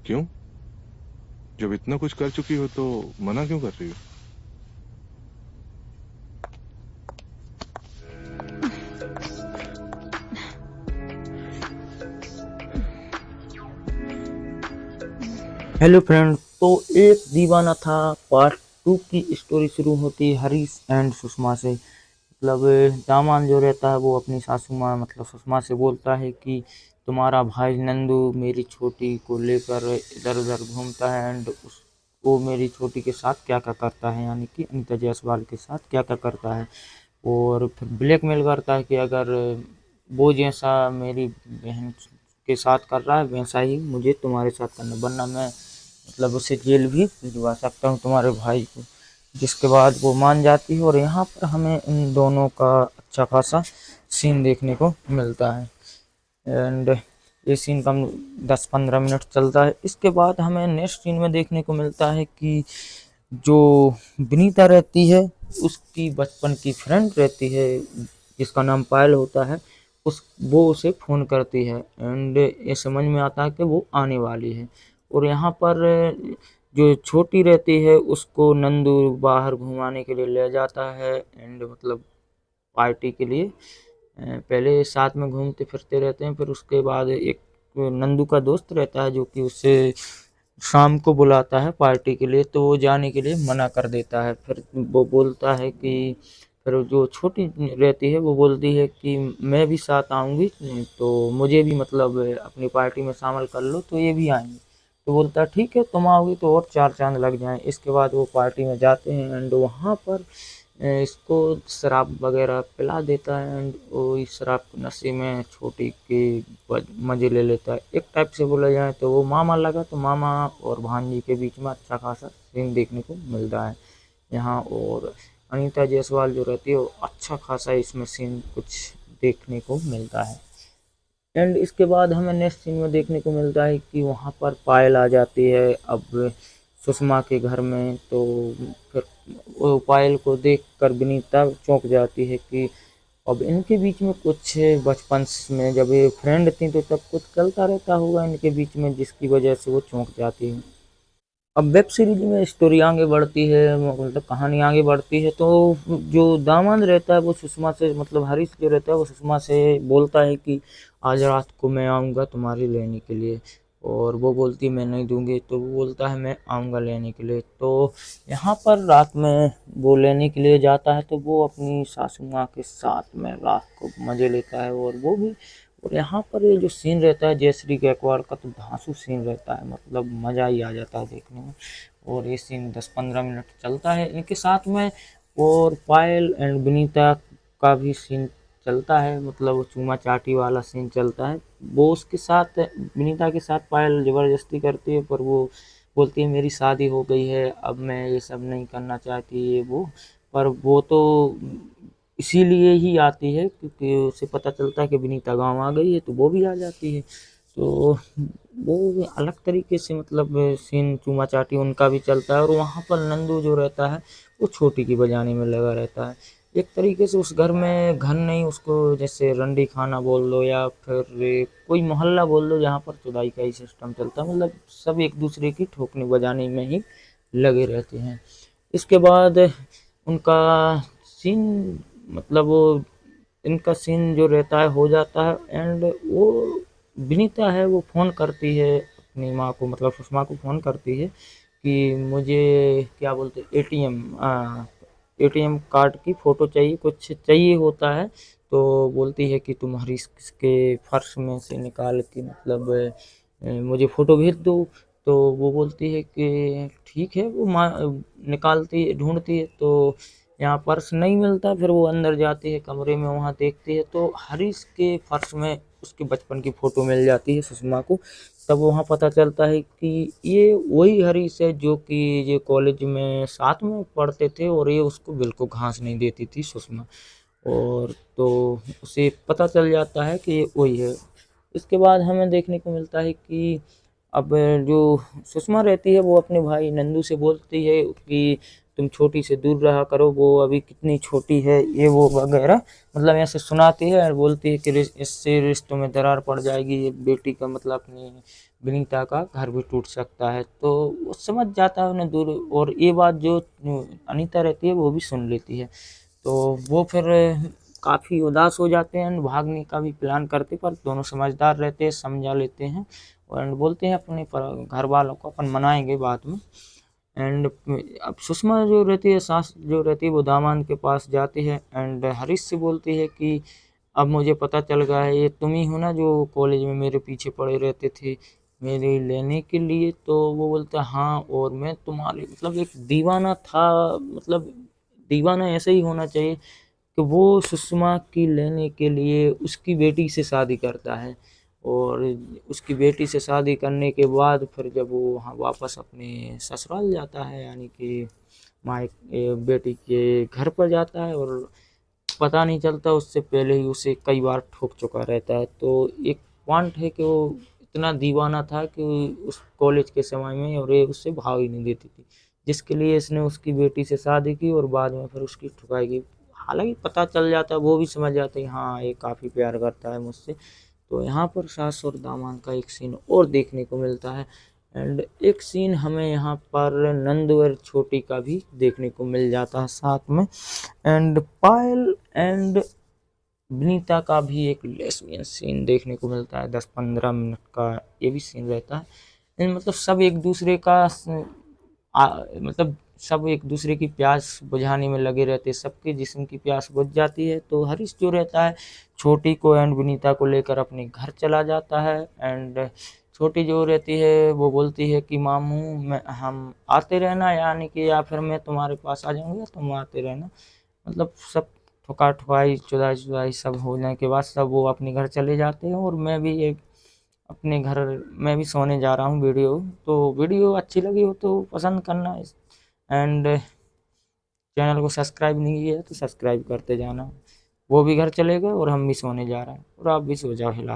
क्यों? जब इतना कुछ कर चुकी हो तो मना क्यों कर रही हो? Hello friend. तो एक दीवाना था पार्ट 2 की स्टोरी शुरू होती है हरीश एंड सुषमा से। मतलब दामान जो रहता है वो अपनी सासू माँ मतलब सुषमा से बोलता है कि तुम्हारा भाई नंदू मेरी छोटी को लेकर इधर उधर घूमता है एंड वो मेरी छोटी के साथ क्या क्या करता है, यानी कि अनीता जायसवाल के साथ क्या क्या करता है। और फिर ब्लैकमेल करता है कि अगर वो जैसा मेरी बहन के साथ कर रहा है वैसा ही मुझे तुम्हारे साथ करना, वरना मैं मतलब उसे जेल भी भिजवा सकता हूँ तुम्हारे भाई को। जिसके बाद वो मान जाती है और यहाँ पर हमें इन दोनों का अच्छा खासा सीन देखने को मिलता है। एंड ये सीन कम 10-15 मिनट चलता है। इसके बाद हमें नेक्स्ट सीन में देखने को मिलता है कि जो विनीता रहती है उसकी बचपन की फ्रेंड रहती है जिसका नाम पायल होता है। उस वो उसे फ़ोन करती है एंड ये समझ में आता है कि वो आने वाली है। और यहाँ पर जो छोटी रहती है उसको नंदू बाहर घुमाने के लिए ले जाता है एंड मतलब पार्टी के लिए। पहले साथ में घूमते फिरते रहते हैं, फिर उसके बाद एक नंदू का दोस्त रहता है जो कि उससे शाम को बुलाता है पार्टी के लिए, तो वो जाने के लिए मना कर देता है। फिर वो बोलता है कि फिर जो छोटी रहती है वो बोलती है कि मैं भी साथ आऊँगी, तो मुझे भी मतलब अपनी पार्टी में शामिल कर लो, तो ये भी आएंगे। तो बोलता है ठीक है तुम आओगी तो और चार चांद लग जाएं। इसके बाद वो पार्टी में जाते हैं एंड वहाँ पर इसको शराब वगैरह पिला देता है एंड वो इस शराब के नशे में छोटी के मज़े ले लेता है। एक टाइप से बोला जाए तो वो मामा लगा, तो मामा और भांजी के बीच में अच्छा खासा सीन देखने को मिलता है यहाँ। और अनीता जायसवाल जो रहती है वो अच्छा खासा इसमें सीन कुछ देखने को मिलता है। एंड इसके बाद हमें नेक्स्ट सीन में देखने को मिलता है कि वहाँ पर पायल आ जाती है अब सुषमा के घर में। तो फिर वो पायल को देख कर विनीता चौंक जाती है कि अब इनके बीच में कुछ बचपन में जब ये फ्रेंड थी तो तब कुछ चलता रहता होगा इनके बीच में, जिसकी वजह से वो चौंक जाती है। अब वेब सीरीज में स्टोरी आगे बढ़ती है, मतलब कहानी आगे बढ़ती है। तो जो दामाद रहता है वो सुषमा से मतलब हरीश जो रहता है वो सुषमा से बोलता है कि आज रात को मैं आऊँगा तुम्हारी लेने के लिए। और वो बोलती है मैं नहीं दूंगी, तो वो बोलता है मैं आऊँगा लेने के लिए। तो यहाँ पर रात में वो लेने के लिए जाता है तो वो अपनी सासू माँ के साथ में रात को मज़े लेता है और वो भी। और यहाँ पर ये जो सीन रहता है जयश्री गायकवाड़ का तो धांसू सीन रहता है, मतलब मज़ा ही आ जाता है देखने में। और ये सीन 10-15 मिनट चलता है इनके साथ में। और पायल एंड विनीता का भी सीन चलता है, मतलब वो चूमा चाटी वाला सीन चलता है। वो उसके साथ विनीता के साथ पायल ज़बरदस्ती करती है, पर वो बोलती है मेरी शादी हो गई है अब मैं ये सब नहीं करना चाहती ये वो। पर वो तो इसीलिए ही आती है क्योंकि उसे पता चलता है कि विनीता गाँव आ गई है, तो वो भी आ जाती है। तो वो अलग तरीके से मतलब सीन चूमा चाटी उनका भी चलता है। और वहाँ पर नंदू जो रहता है वो छोटी की बजाने में लगा रहता है। एक तरीके से उस घर में घर नहीं, उसको जैसे रंडी खाना बोल दो या फिर कोई मोहल्ला बोल दो जहाँ पर चुदाई का ही सिस्टम चलता है, मतलब सब एक दूसरे की ठोकने बजाने में ही लगे रहते हैं। इसके बाद उनका सीन मतलब वो इनका सीन जो रहता है हो जाता है एंड वो विनीता है वो फ़ोन करती है अपनी माँ को, मतलब सुषमा को फ़ोन करती है कि मुझे क्या बोलते एटीएम एटीएम कार्ड की फ़ोटो चाहिए, कुछ चाहिए होता है। तो बोलती है कि तुम्हारी इसके फर्श में से निकाल के मतलब मुझे फ़ोटो भेज दो। तो वो बोलती है कि ठीक है। वो माँ निकालती ढूंढती है तो यहाँ पर्स नहीं मिलता। फिर वो अंदर जाती है कमरे में, वहाँ देखती है तो हरीश के फर्श में उसके बचपन की फ़ोटो मिल जाती है सुषमा को। तब वहाँ पता चलता है कि ये वही हरीश है जो कि ये कॉलेज में साथ में पढ़ते थे और ये उसको बिल्कुल घास नहीं देती थी सुषमा। और तो उसे पता चल जाता है कि ये वही है। इसके बाद हमें देखने को मिलता है कि अब जो सुषमा रहती है वो अपने भाई नंदू से बोलती है कि तुम छोटी से दूर रहा करो, वो अभी कितनी छोटी है, ये वो वगैरह मतलब ऐसे सुनाती है और बोलती है कि इससे रिश्तों में दरार पड़ जाएगी, ये बेटी का मतलब अपनी विनीता का घर भी टूट सकता है। तो वो समझ जाता है उन्हें दूर, और ये बात जो अनीता रहती है वो भी सुन लेती है। तो वो फिर काफ़ी उदास हो जाते हैं, भागने का भी प्लान करते, पर दोनों समझदार रहते हैं, समझा लेते हैं और बोलते हैं अपने घर वालों को अपन मनाएंगे बाद में। एंड अब सुषमा जो रहती है, सास जो रहती है, वो दामाद के पास जाती है एंड हरीश से बोलती है कि अब मुझे पता चल गया है, ये तुम ही हो ना जो कॉलेज में मेरे पीछे पड़े रहते थे मेरे लेने के लिए। तो वो बोलता है हाँ, और मैं तुम्हारे मतलब एक दीवाना था, मतलब दीवाना ऐसे ही होना चाहिए कि वो सुषमा की लेने के लिए उसकी बेटी से शादी करता है, और उसकी बेटी से शादी करने के बाद फिर जब वो वहाँ वापस अपने ससुराल जाता है, यानी कि बेटी के घर पर जाता है, और पता नहीं चलता उससे पहले ही उसे कई बार ठोक चुका रहता है। तो एक पॉइंट है कि वो इतना दीवाना था कि उस कॉलेज के समय में, और ये उससे भाव ही नहीं देती थी, जिसके लिए इसने उसकी बेटी से शादी की और बाद में फिर उसकी ठुकाई की। हालांकि पता चल जाता है, वो भी समझ जाते हैं हाँ ये काफ़ी प्यार करता है मुझसे। तो यहाँ पर सास और दामाद का एक सीन और देखने को मिलता है। एंड एक सीन हमें यहाँ पर नंद और छोटी का भी देखने को मिल जाता है साथ में। एंड पायल एंड विनीता का भी एक लेस्बियन सीन देखने को मिलता है, 10-15 मिनट का ये भी सीन रहता है। मतलब सब एक दूसरे का मतलब सब एक दूसरे की प्यास बुझाने में लगे रहते, सबके जिस्म की प्यास बुझ जाती है। तो हरीश जो रहता है छोटी को एंड विनीता को लेकर अपने घर चला जाता है। एंड छोटी जो रहती है वो बोलती है कि मामू हम आते रहना, यानी कि या फिर मैं तुम्हारे पास आ जाऊंगा, तुम आते रहना। मतलब सब ठुका ठुकाई चुदाई चुदाई सब होने के बाद सब वो अपने घर चले जाते हैं, और मैं भी एक अपने घर में भी सोने जा रहा हूँ। तो वीडियो अच्छी लगी हो तो पसंद करना, एंड चैनल को सब्सक्राइब नहीं किया तो सब्सक्राइब करते जाना। वो भी घर चले गए और हम भी सोने जा रहे हैं, और आप भी सो जाओ फिलहाल।